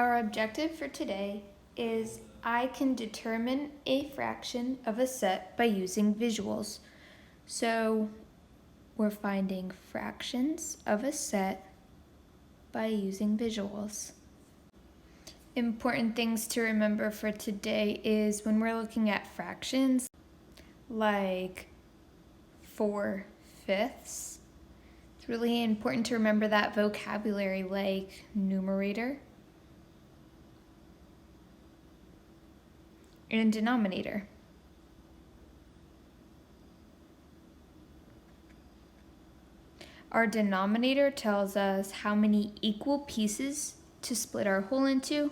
Our objective for today is I can determine a fraction of a set by using visuals. So we're finding fractions of a set by using visuals. Important things to remember for today is when we're looking at fractions like 4/5, it's really important to remember that vocabulary like numerator and denominator. Our denominator tells us how many equal pieces to split our whole into,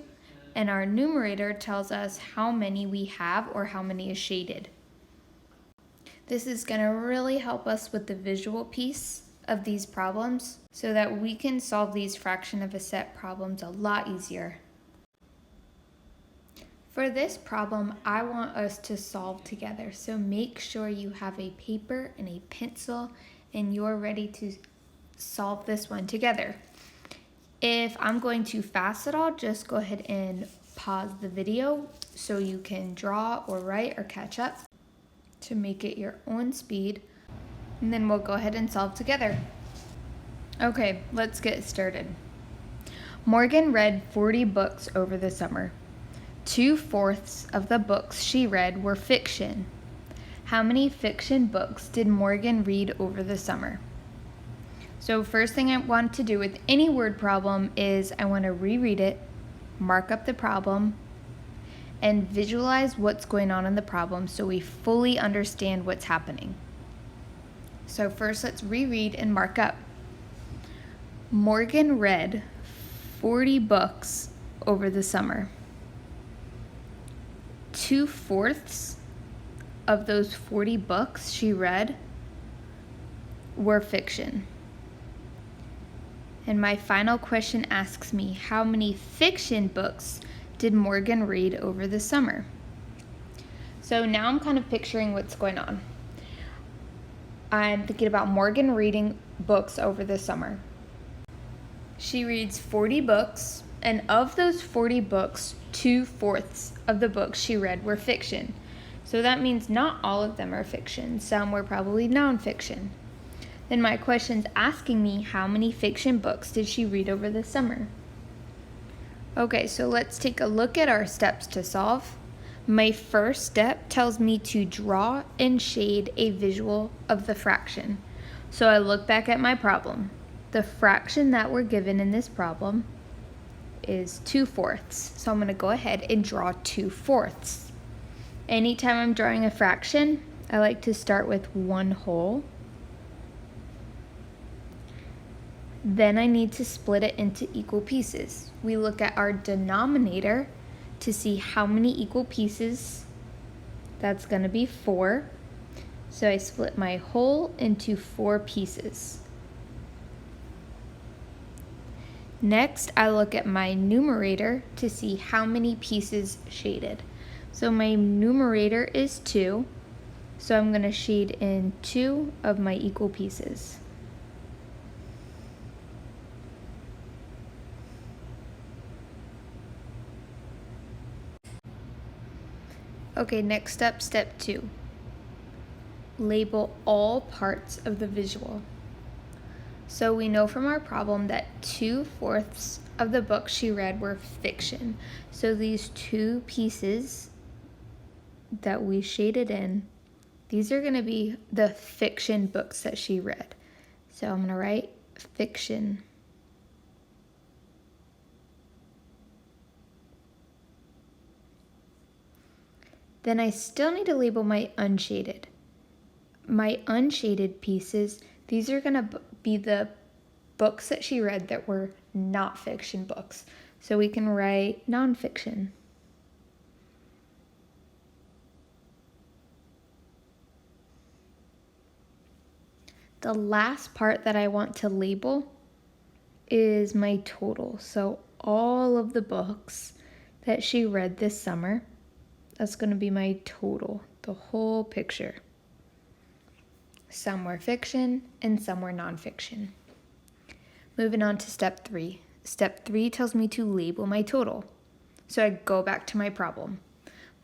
and our numerator tells us how many we have or how many is shaded. This is going to really help us with the visual piece of these problems so that we can solve these fraction of a set problems a lot easier. For this problem, I want us to solve together, so make sure you have a paper and a pencil and you're ready to solve this one together. If I'm going too fast at all, just go ahead and pause the video so you can draw or write or catch up to make it your own speed, and then we'll go ahead and solve together. Okay, let's get started. Morgan read 40 books over the summer. 2/4 of the books she read were fiction. How many fiction books did Morgan read over the summer? So first thing I want to do with any word problem is I want to reread it, mark up the problem, and visualize what's going on in the problem so we fully understand what's happening. So first let's reread and mark up. Morgan read 40 books over the summer. 2/4 of those 40 books she read were fiction. And my final question asks me, how many fiction books did Morgan read over the summer? So now I'm kind of picturing what's going on. I'm thinking about Morgan reading books over the summer. She reads 40 books, and of those 40 books, 2/4 of the books she read were fiction. So that means not all of them are fiction. Some were probably nonfiction. Then my question's asking me how many fiction books did she read over the summer? Okay, so let's take a look at our steps to solve. My first step tells me to draw and shade a visual of the fraction. So I look back at my problem. The fraction that we're given in this problem is 2/4. So I'm going to go ahead and draw 2/4. Anytime I'm drawing a fraction, I like to start with one whole. Then I need to split it into equal pieces. We look at our denominator to see how many equal pieces. That's going to be 4. So I split my whole into 4 pieces. Next, I look at my numerator to see how many pieces shaded. So my numerator is 2, so I'm going to shade in 2 of my equal pieces. Okay, next up, step 2. Label all parts of the visual. So we know from our problem that 2/4 of the books she read were fiction. So these 2 pieces that we shaded in, these are going to be the fiction books that she read. So I'm going to write fiction. Then I still need to label my unshaded. My unshaded pieces, these are going to be the books that she read that were not fiction books. So we can write nonfiction. The last part that I want to label is my total. So all of the books that she read this summer, that's going to be my total, the whole picture. Some were fiction and some were nonfiction. Moving on to step 3. Step 3 tells me to label my total. So I go back to my problem.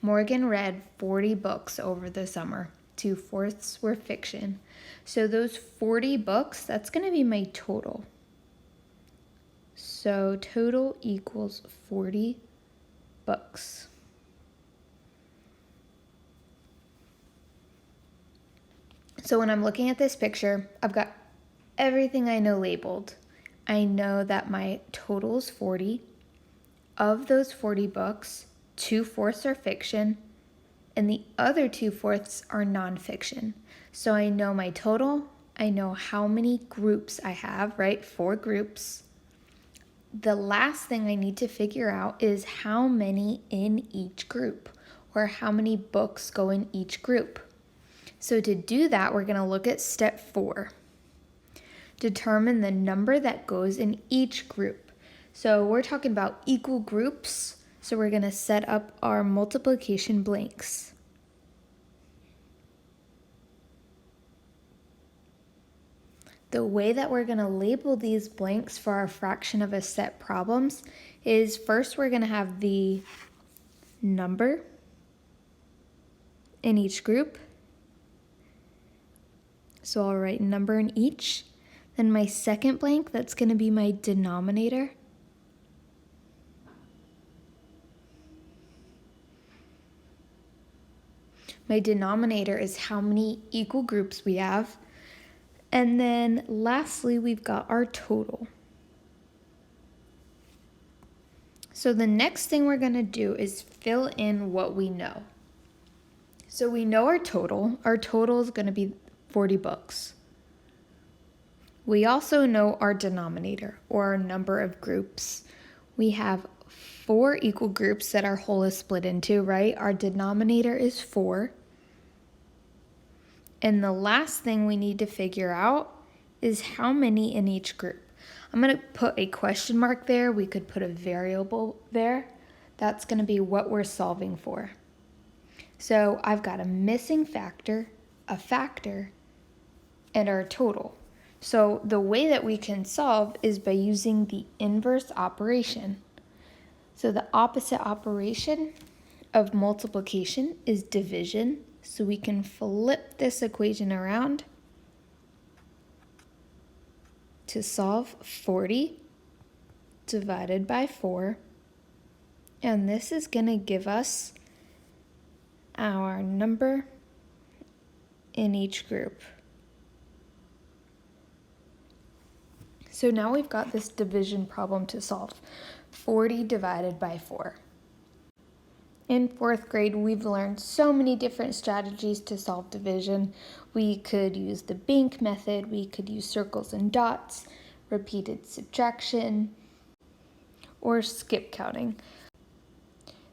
Morgan read 40 books over the summer. 2/4 were fiction. So those 40 books, that's going to be my total. So total equals 40 books. So when I'm looking at this picture, I've got everything I know labeled. I know that my total is 40. Of those 40 books, 2/4 are fiction, and the other 2/4 are nonfiction. So I know my total, I know how many groups I have, right? 4 groups. The last thing I need to figure out is how many in each group, or how many books go in each group. So to do that, we're going to look at step 4. Determine the number that goes in each group. So we're talking about equal groups, so we're going to set up our multiplication blanks. The way that we're going to label these blanks for our fraction of a set problems is first we're going to have the number in each group. So I'll write number in each. Then my second blank, that's going to be my denominator. My denominator is how many equal groups we have. And then lastly, we've got our total. So the next thing we're going to do is fill in what we know. So we know our total. Our total is going to be 40 books. We also know our denominator, or our number of groups. We have 4 equal groups that our whole is split into, right? Our denominator is 4. And the last thing we need to figure out is how many in each group. I'm going to put a question mark there. We could put a variable there. That's going to be what we're solving for. So I've got a missing factor, a factor, and our total. So the way that we can solve is by using the inverse operation. So the opposite operation of multiplication is division. So we can flip this equation around to solve 40 divided by 4. And this is going to give us our number in each group. So now we've got this division problem to solve. 40 divided by 4. In 4th grade, we've learned so many different strategies to solve division. We could use the bank method, we could use circles and dots, repeated subtraction, or skip counting.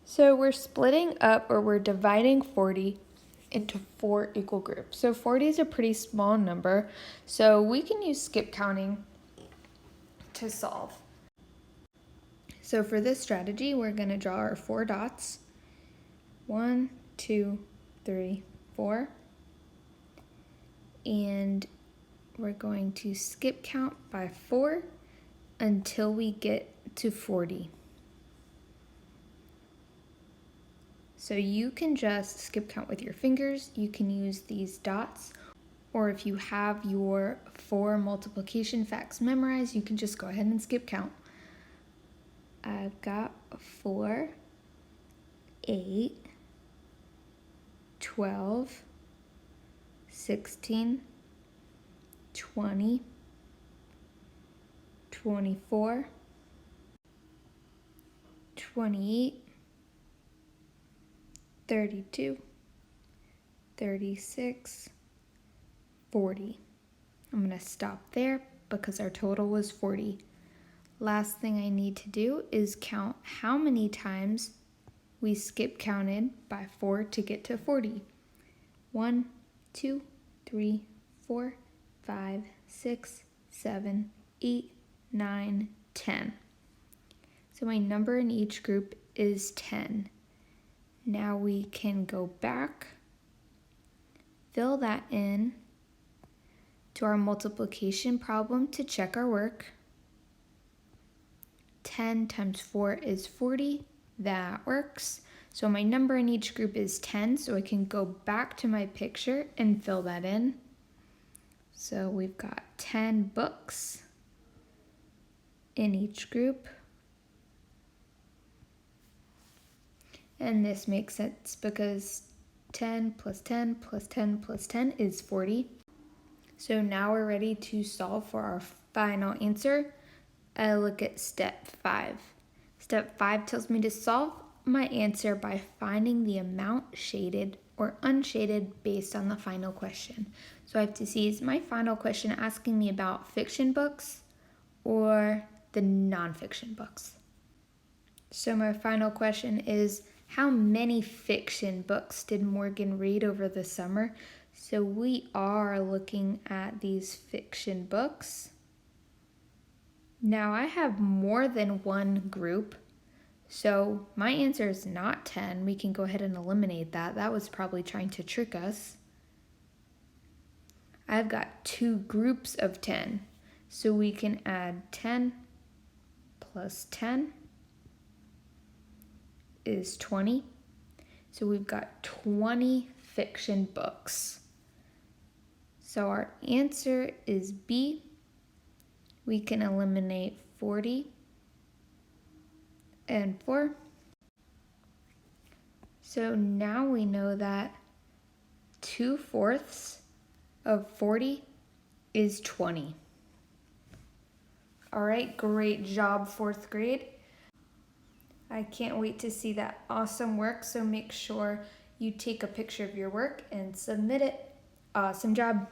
So we're splitting up, or we're dividing 40 into 4 equal groups. So 40 is a pretty small number, so we can use skip counting to solve. So for this strategy, we're going to draw our 4 dots. 1, 2, 3, 4. And we're going to skip count by 4 until we get to 40. So you can just skip count with your fingers. You can use these dots, or if you have your 4 multiplication facts memorized, you can just go ahead and skip count. I've got 4, 8, 12, 16, 20, 24, 28, 32, 36, 40. I'm going to stop there because our total was 40. Last thing I need to do is count how many times we skip counted by 4 to get to 40. 1, 2, 3, 4, 5, 6, 7, 8, 9, 10. So my number in each group is 10. Now we can go back, fill that in to our multiplication problem to check our work. 10 times 4 is 40. That works. So my number in each group is 10, so I can go back to my picture and fill that in. So we've got 10 books in each group. And this makes sense because 10 plus 10 plus 10 plus 10 is 40. So now we're ready to solve for our final answer. I look at step 5. Step 5 tells me to solve my answer by finding the amount shaded or unshaded based on the final question. So I have to see, is my final question asking me about fiction books or the nonfiction books? So my final question is, how many fiction books did Morgan read over the summer? So we are looking at these fiction books. Now I have more than one group, so my answer is not 10. We can go ahead and eliminate that. That was probably trying to trick us. I've got 2 groups of 10, so we can add 10 plus 10 is 20. So we've got 20 fiction books. So our answer is B. We can eliminate 40 and 4. So now we know that 2/4 of 40 is 20. All right, great job, 4th grade. I can't wait to see that awesome work, so make sure you take a picture of your work and submit it. Awesome job.